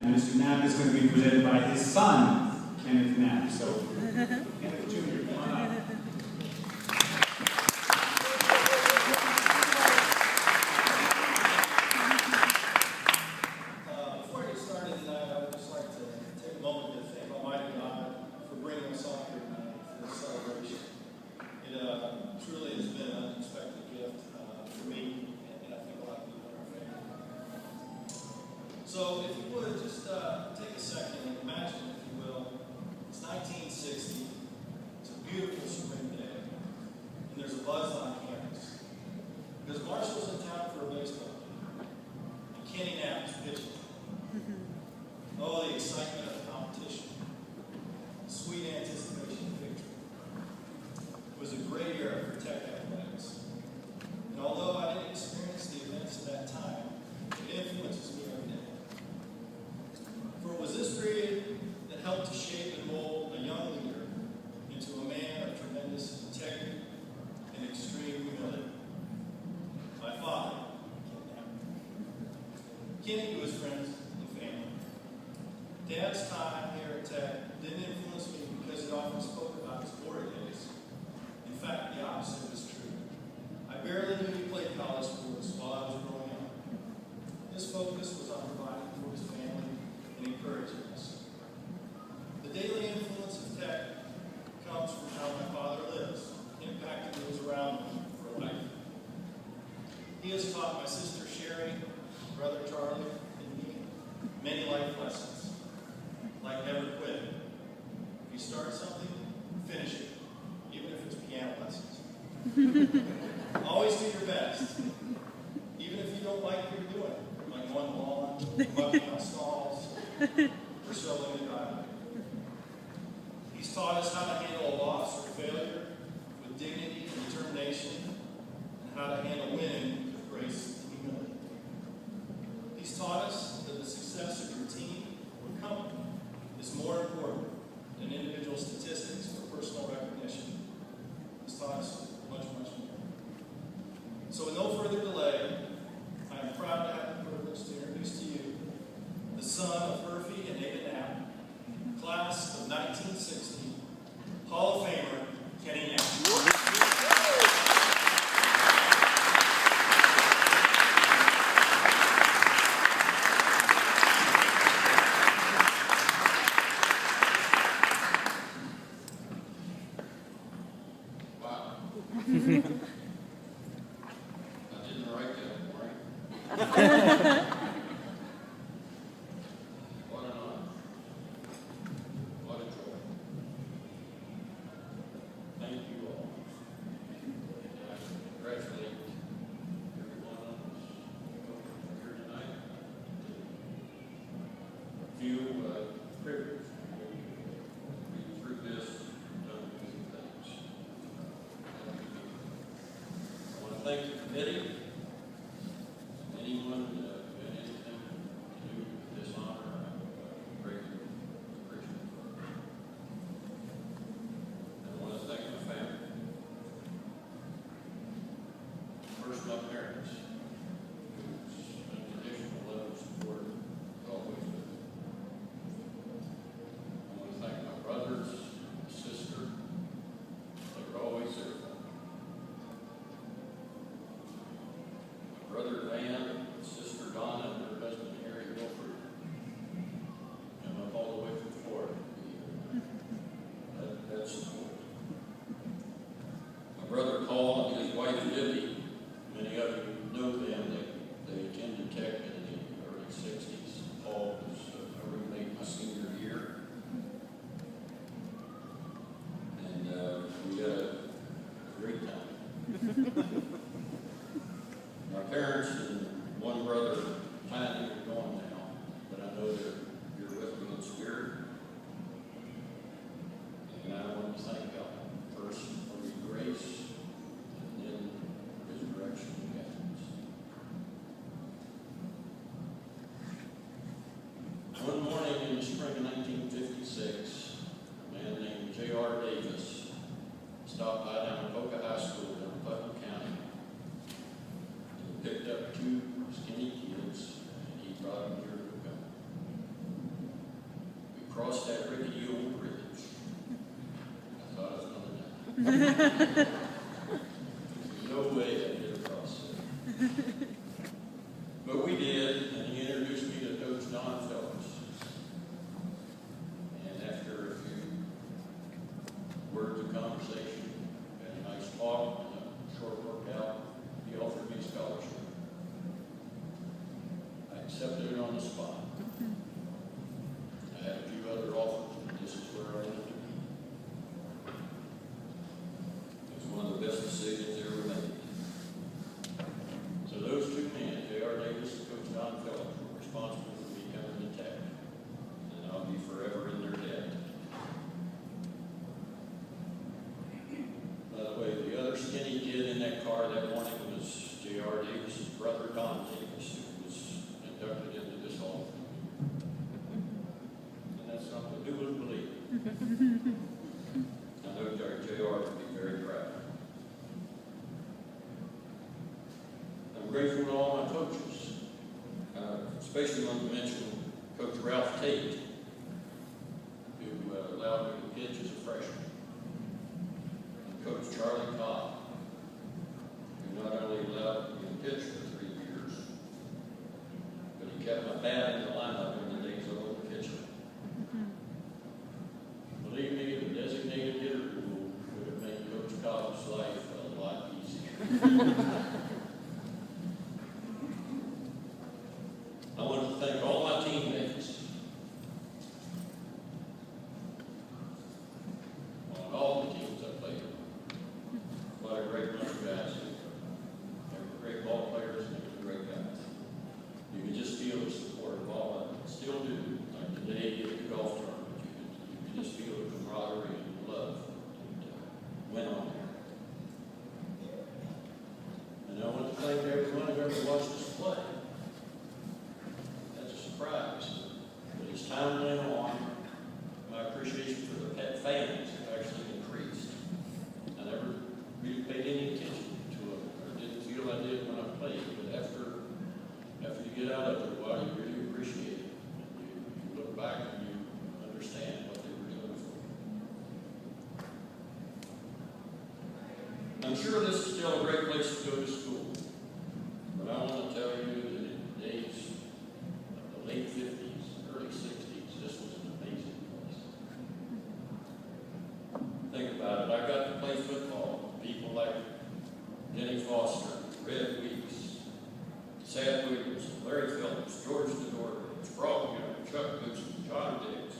Mr. Knapp is going to be presented by his son, Kenneth Knapp. So, Kenneth Jr., come on up. Before I get started tonight, I would just like to take a moment to thank Almighty God for bringing us all here tonight for this celebration. It truly has been an unexpected gift for me, and I think a lot of people in our family. So if you would, just take a second and imagine, if you will, it's 1960, it's a beautiful spring day, and there's a buzz on campus. Because Marshall's in town for a baseball game, and Kenny Knapp is pitching. Oh, the excitement of the competition, sweet anticipation of victory. It was a great era for Tech athletics. And although I didn't experience the events of that time, it influences me every day. For it was this period that helped to shape and mold a young leader into a man of tremendous integrity and extreme humility. My father, Kenny, to his friends and family. Dad's time here at Tech didn't influence me because he often spoke about his glory days. In fact, the opposite was true. I barely knew he played college sports while I was growing up. His focus was on providing for his family and encouraging us. The daily influence of Tech comes from how my father lives, impacting those around me for life. He has taught my sister Sherry, brother Charlie, and me many life lessons, like never quit. If you start something, finish it, even if it's piano lessons. Always do your best, even if you don't like what you're doing, like mowing the lawn, mucking out stalls, or shoveling the driveway. He's taught us how to handle a loss or failure with dignity and determination, and how to handle winning with grace and humility. He's taught us that the success of your team or company is more important than individual statistics or personal recognition. He's taught us much, much more. So with no further delay, I am proud to have the privilege to introduce to you the son of Murphy and Ada Knapp, class of 1960, Hall of Famer, Kenny Knapp. I didn't write that, right? What an honor. What a joy. Thank you all. And I congratulate everyone on this here tonight. Feel privileged to be through this, done many things. I want to thank the committee. Anyone who had anything to do with this honor, I greatly appreciate it. I want to thank my family. First, my parents, whose unconditional love and support is always with me. I want to thank my brothers, my sister. They were always there for me. My brother Van, sister Donna, and her husband Harry Wilford. I'm up all the way from Florida to be here. That's support. My brother Paul and his wife Libby, many of you know them. They attended Tech in the early 60s. Paul was a roommate my senior year. And we had a great time. My parents and one brother planning are gone now, but I know you're with me in spirit. And I want to thank God first for His grace and then His direction and guidance. One morning in the spring of 1956, a man named J.R. Davis stopped by down at Boca High School in Putnam County and picked up two skinny kids, and he brought them here to come. crossed that rickety old bridge. I thought I was going to die. No way I did across it. But we did, and he introduced me to Coach Don Phillips. And after a few words of conversation, and a nice talk, and a short workout, he offered me a scholarship. I accepted it on the spot. I had a few other offers, but this is where I wanted to be. It was one of the best decisions ever made. So those two men, J.R. Davis and Coach Don Phillips, were responsible for me coming to Tech. And I'll be forever in their debt. By the way, the other skinny kid in that car that morning was J.R. Davis' brother, Don Davis, who was inducted into this hall. And that's something who would believe. I know J.R. would be very proud. I'm grateful to all my coaches, especially want to mention Coach Ralph Tate, who allowed me to pitch as a freshman. Coach Charlie Cobb, who not only allowed me to pitch for 3 years, but he kept my bat in the lineup in the days I was pitching. Believe me, the designated hitter rule would have made Coach Cobb's life a lot easier. I want to thank all my teammates on all the teams I played with. What a great bunch of guys. They were great ball players and they were great guys. You could just feel the support of all of them. Still do. Like today at the golf tournament, you could just feel the camaraderie and love that went on there. And I want to thank everyone who ever watched us play. That's a surprise. But as time went on, my appreciation for the pet fans actually increased. I never really paid any attention to it, or didn't feel I did when I played, but after you get out of it a while, you really appreciate it. You look back and you understand what they were doing for you. I'm sure this is still a great place to go to school, but I want to tell you that in the days of the late 50s, early 60s, this was an amazing place. Think about it. I got to play football with people like Denny Foster, Red Weeks, Sad Williams, Larry Phillips, George Dedore, Frog Young, Chuck Gibson, John Diggs,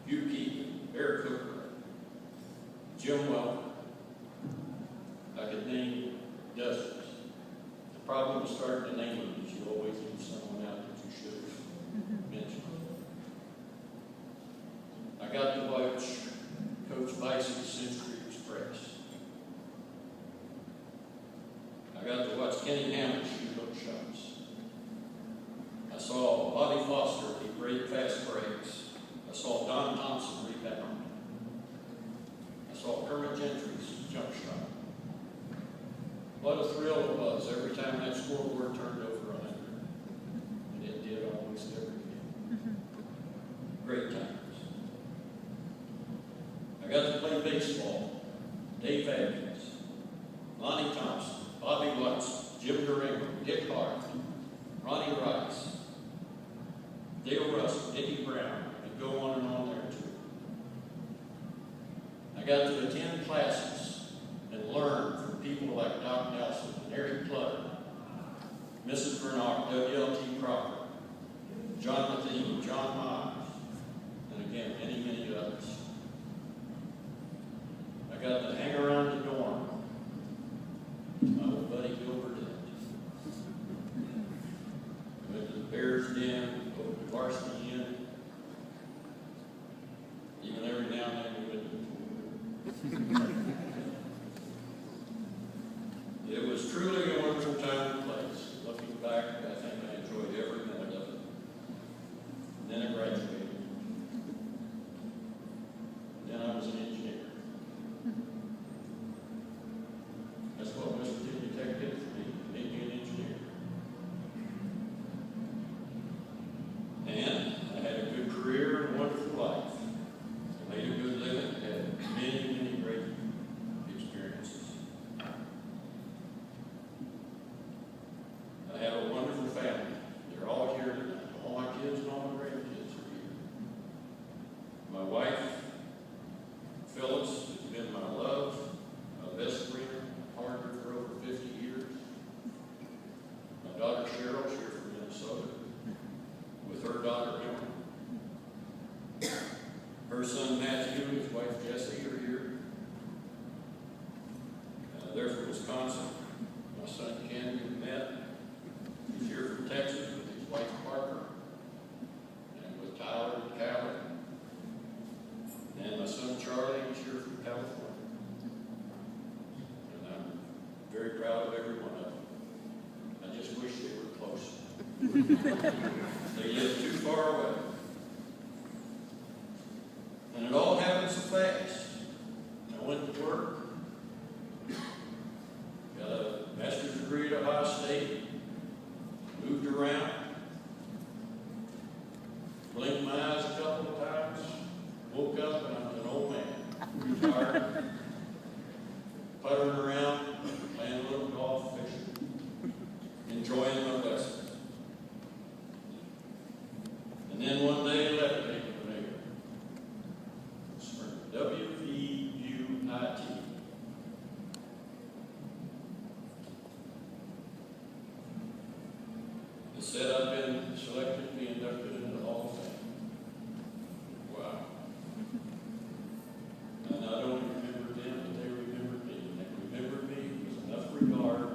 Hugh Keegan, Bear Cooper, Jim Welker. I could name dozens. The problem with starting to name them is you always leave someone out that you should have mentioned. I got to watch Coach Vice's Century Express. I got to watch Kenny Hammond shoot hook shots. I saw Bobby Foster keep great fast breaks. I saw Don Thompson rebound. I saw Kermit Gentry's jump shot. What a thrill it was every time that scoreboard turned over 100. And it did almost every game. Great times. I got to play baseball. Dave Atkins, Lonnie Thompson, Bobby Watson, Jim Durango, Dick Hart, Ronnie Rice, Dale Russell, Dickie Brown, and go on and on there too. I got to attend classes and learn from people like Doc Nelson and Eric Clutter, Mrs. Bernard, W.L.T. Crawford, John Matheny, John Myers, and again, many, many others. I got to hang around the dorm. My old buddy Gilbert did. Went to the Bears Den, go to the Varsity Inn. Even every now and then we went to the pool. It was truly a wonderful time and place. Looking back, I think I enjoyed every minute of it. And then I graduated. Then I was an engineer. wife Jessie are here. They're from Wisconsin. My son Ken, we met. He's here from Texas with his wife Parker, and with Tyler and Callie. And my son Charlie is here from California. And I'm very proud of every one of them. I just wish they were closer. They live too far away. And it all happened so fast. I went to work, got a master's degree at Ohio State, moved around, blinked my eyes a couple of times, woke up and I was an old man, retired, puttering around, playing a little golf, fishing, enjoying my lessons. And then one day a letter came to me. It's from WVUIT. It said I've been selected to be inducted into the Hall of Fame. Wow. And not only remembered them, but they remembered me. And they remembered me with enough regard